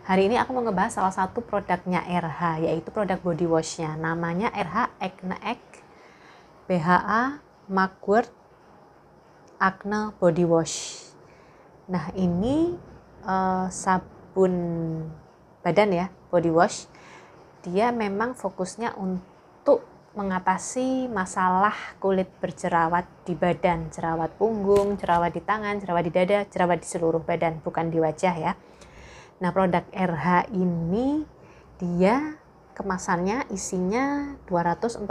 Hari ini aku mau ngebahas salah satu produknya RH, yaitu produk body wash-nya. Namanya RH Acne X BHA Mugwort Acne Body Wash. Nah, ini sabun badan ya, body wash. Dia memang fokusnya untuk mengatasi masalah kulit berjerawat di badan, jerawat punggung, jerawat di tangan, jerawat di dada, jerawat di seluruh badan, bukan di wajah ya. Nah, produk RH ini dia kemasannya isinya 240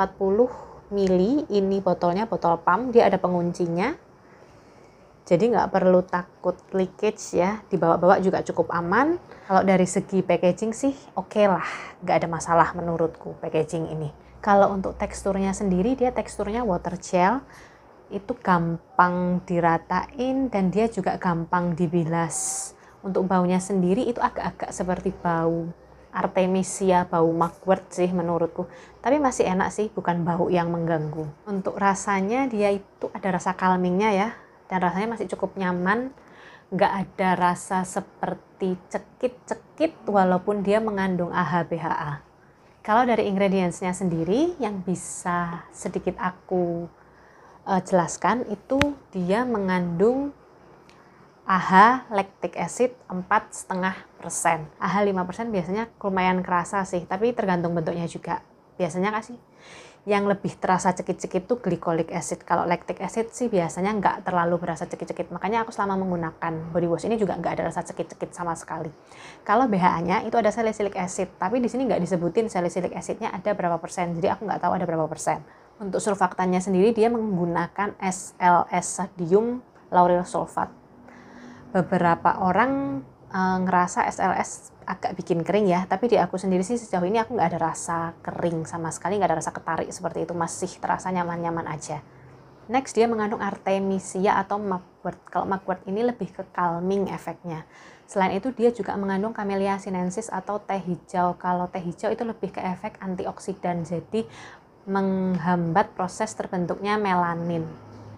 ml. Ini botolnya botol pump, dia ada penguncinya. Jadi nggak perlu takut leakage ya, dibawa-bawa juga cukup aman. Kalau dari segi packaging sih oke lah, nggak ada masalah menurutku packaging ini. Kalau untuk teksturnya sendiri, dia teksturnya water gel, itu gampang diratain dan dia juga gampang dibilas. Untuk baunya sendiri itu agak-agak seperti bau Artemisia, bau Mugwort sih menurutku. Tapi masih enak sih, bukan bau yang mengganggu. Untuk rasanya dia itu ada rasa calmingnya ya, dan rasanya masih cukup nyaman. Nggak ada rasa seperti cekit-cekit walaupun dia mengandung AHA BHA. Kalau dari ingredientsnya sendiri yang bisa sedikit aku jelaskan, itu dia mengandung AHA lactic acid 4,5%. AHA 5% biasanya lumayan kerasa sih, tapi tergantung bentuknya juga. Biasanya kasih yang lebih terasa cekit-cekit tuh glycolic acid. Kalau lactic acid sih biasanya nggak terlalu berasa cekit-cekit. Makanya aku selama menggunakan body wash ini juga nggak ada rasa cekit-cekit sama sekali. Kalau BHA-nya itu ada salicylic acid, tapi di sini nggak disebutin salicylic acidnya ada berapa persen. Jadi aku nggak tahu ada berapa persen. Untuk surfaktannya sendiri dia menggunakan SLS sodium lauryl sulfate. Beberapa orang ngerasa SLS agak bikin kering ya, tapi di aku sendiri sih sejauh ini aku nggak ada rasa kering sama sekali, nggak ada rasa ketarik seperti itu, masih terasa nyaman-nyaman aja. Next, dia mengandung Artemisia atau Mugwort. Kalau Mugwort ini lebih ke calming efeknya. Selain itu dia juga mengandung Camellia sinensis atau teh hijau. Kalau teh hijau itu lebih ke efek antioksidan, jadi menghambat proses terbentuknya melanin.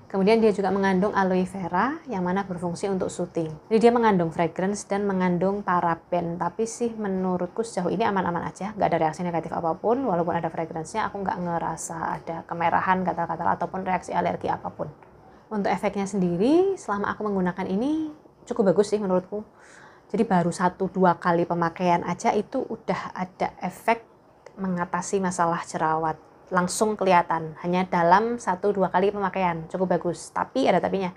Kemudian dia juga mengandung aloe vera yang mana berfungsi untuk soothing. Jadi dia mengandung fragrance dan mengandung paraben. Tapi sih menurutku sejauh ini aman-aman aja. Nggak ada reaksi negatif apapun. Walaupun ada fragrance-nya, aku nggak ngerasa ada kemerahan, gatal-gatal, ataupun reaksi alergi apapun. Untuk efeknya sendiri, selama aku menggunakan ini cukup bagus sih menurutku. Jadi baru 1-2 kali pemakaian aja itu udah ada efek mengatasi masalah jerawat. Langsung kelihatan hanya dalam 1-2 kali pemakaian, cukup bagus. Tapi ada tapinya,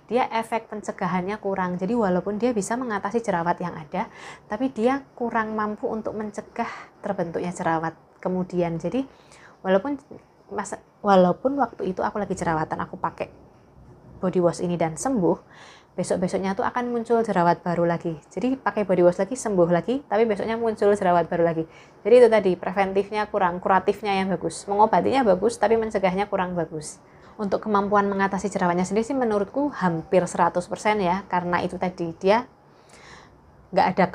dia efek pencegahannya kurang. Jadi walaupun dia bisa mengatasi jerawat yang ada, tapi dia kurang mampu untuk mencegah terbentuknya jerawat kemudian. Jadi walaupun waktu itu aku lagi jerawatan, aku pakai body wash ini dan sembuh, besok-besoknya tuh akan muncul jerawat baru lagi. Jadi pakai body wash lagi, sembuh lagi, tapi besoknya muncul jerawat baru lagi. Jadi itu tadi, preventifnya kurang, kuratifnya yang bagus. Mengobatinya bagus, tapi mencegahnya kurang bagus. Untuk kemampuan mengatasi jerawatnya sendiri sih menurutku hampir 100% ya, karena itu tadi, dia nggak ada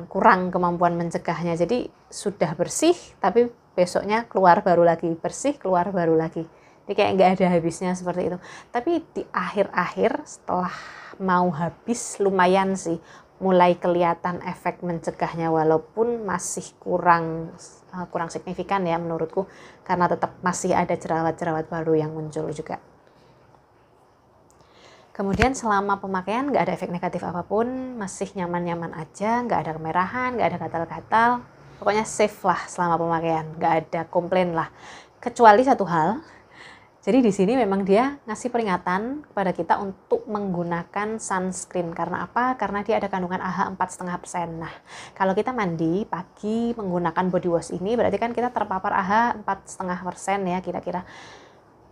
kurang kemampuan mencegahnya. Jadi sudah bersih, tapi besoknya keluar baru lagi, bersih, keluar baru lagi. Jadi kayak nggak ada habisnya seperti itu. Tapi di akhir-akhir setelah mau habis lumayan sih mulai kelihatan efek mencegahnya, walaupun masih kurang signifikan ya menurutku, karena tetap masih ada jerawat-jerawat baru yang muncul juga. Kemudian selama pemakaian nggak ada efek negatif apapun, masih nyaman-nyaman aja, nggak ada kemerahan, nggak ada gatal-gatal. Pokoknya safe lah selama pemakaian, nggak ada komplain lah. Kecuali satu hal, jadi di sini memang dia ngasih peringatan kepada kita untuk menggunakan sunscreen. Karena apa? Karena dia ada kandungan AHA 4,5%. Nah, kalau kita mandi pagi menggunakan body wash ini, berarti kan kita terpapar AHA 4,5% ya kira-kira.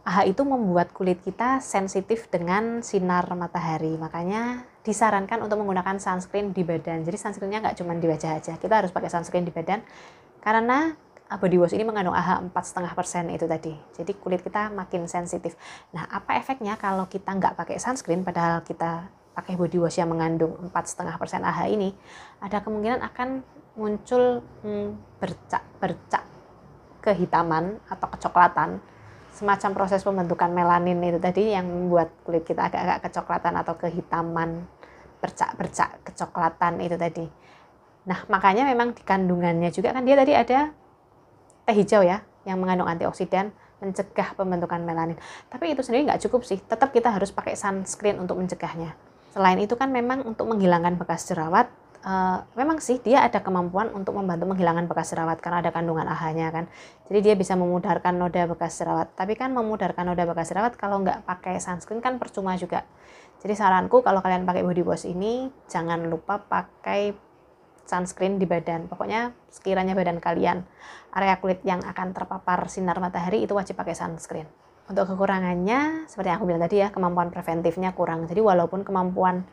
AHA itu membuat kulit kita sensitif dengan sinar matahari. Makanya disarankan untuk menggunakan sunscreen di badan. Jadi sunscreennya nggak cuma di wajah aja. Kita harus pakai sunscreen di badan. Karena body wash ini mengandung AHA 4,5% itu tadi. Jadi kulit kita makin sensitif. Nah, apa efeknya kalau kita nggak pakai sunscreen padahal kita pakai body wash yang mengandung 4,5% AHA ini? Ada kemungkinan akan muncul bercak-bercak kehitaman atau kecoklatan. Semacam proses pembentukan melanin itu tadi yang membuat kulit kita agak-agak kecoklatan atau kehitaman, bercak-bercak kecoklatan itu tadi. Nah, makanya memang di kandungannya juga kan dia tadi ada teh hijau ya, yang mengandung antioksidan, mencegah pembentukan melanin. Tapi itu sendiri nggak cukup sih, tetap kita harus pakai sunscreen untuk mencegahnya. Selain itu kan memang untuk menghilangkan bekas jerawat, memang sih dia ada kemampuan untuk membantu menghilangkan bekas jerawat karena ada kandungan AHA-nya kan. Jadi dia bisa memudarkan noda bekas jerawat. Tapi kan memudarkan noda bekas jerawat kalau nggak pakai sunscreen kan percuma juga. Jadi saranku kalau kalian pakai body wash ini, jangan lupa pakai sunscreen di badan. Pokoknya sekiranya badan kalian area kulit yang akan terpapar sinar matahari itu wajib pakai sunscreen. Untuk kekurangannya, seperti yang aku bilang tadi ya, kemampuan preventifnya kurang. Jadi walaupun kemampuan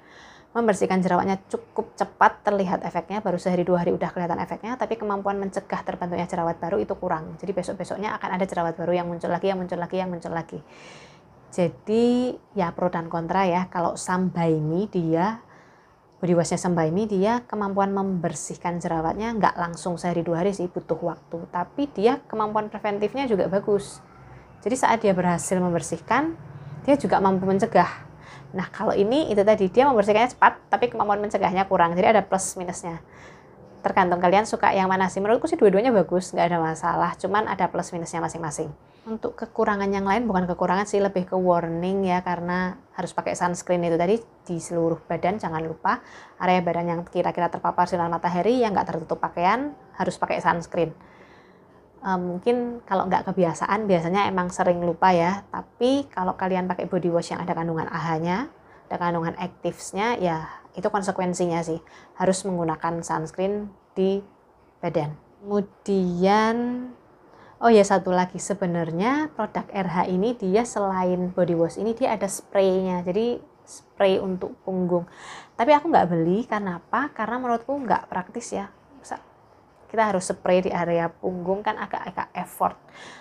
membersihkan jerawatnya cukup cepat terlihat efeknya, baru sehari 2 hari udah kelihatan efeknya, tapi kemampuan mencegah terbentuknya jerawat baru itu kurang. Jadi besok-besoknya akan ada jerawat baru yang muncul lagi, yang muncul lagi, yang muncul lagi. Jadi ya pro dan kontra ya. Kalau Sunbaimi dia, body washnya Sunbaimi dia kemampuan membersihkan jerawatnya nggak langsung sehari 2 hari sih, butuh waktu. Tapi dia kemampuan preventifnya juga bagus. Jadi saat dia berhasil membersihkan, dia juga mampu mencegah. Nah kalau ini itu tadi dia membersihkannya cepat, tapi kemampuan mencegahnya kurang. Jadi ada plus minusnya. Tergantung kalian suka yang mana sih. Menurutku sih dua-duanya bagus, nggak ada masalah. Cuman ada plus minusnya masing-masing. Untuk kekurangan yang lain, bukan kekurangan sih, lebih ke warning ya, karena harus pakai sunscreen itu tadi di seluruh badan. Jangan lupa area badan yang kira-kira terpapar sinar matahari yang nggak tertutup pakaian harus pakai sunscreen. Mungkin kalau nggak kebiasaan biasanya emang sering lupa ya, tapi kalau kalian pakai body wash yang ada kandungan AHA-nya, ada kandungan actives-nya, ya itu konsekuensinya sih harus menggunakan sunscreen di badan. Kemudian oh ya satu lagi, sebenarnya produk RH ini dia selain body wash ini dia ada spraynya, jadi spray untuk punggung. Tapi aku nggak beli, karena apa? Karena menurutku nggak praktis ya. Kita harus spray di area punggung kan agak effort.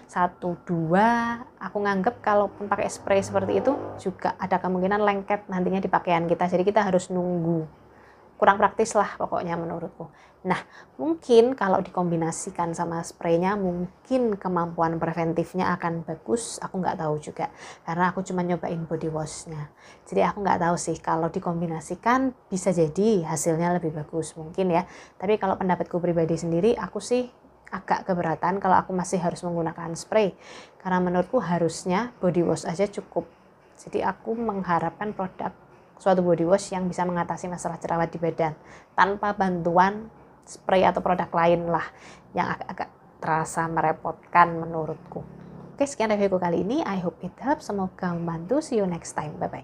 1, 2, aku nganggep kalaupun pakai spray seperti itu juga ada kemungkinan lengket nantinya di pakaian kita. Jadi kita harus nunggu. Kurang praktis lah pokoknya menurutku. Nah, mungkin kalau dikombinasikan sama spraynya mungkin kemampuan preventifnya akan bagus. Aku nggak tahu juga karena aku cuma nyobain body washnya. Jadi aku nggak tahu sih kalau dikombinasikan bisa jadi hasilnya lebih bagus mungkin ya. Tapi kalau pendapatku pribadi sendiri, aku sih agak keberatan kalau aku masih harus menggunakan spray. Karena menurutku harusnya body wash aja cukup. Jadi aku mengharapkan suatu body wash yang bisa mengatasi masalah jerawat di badan tanpa bantuan spray atau produk lain lah yang agak terasa merepotkan menurutku. Oke, sekian reviewku kali ini. I hope it helps. Semoga membantu. See you next time. Bye-bye.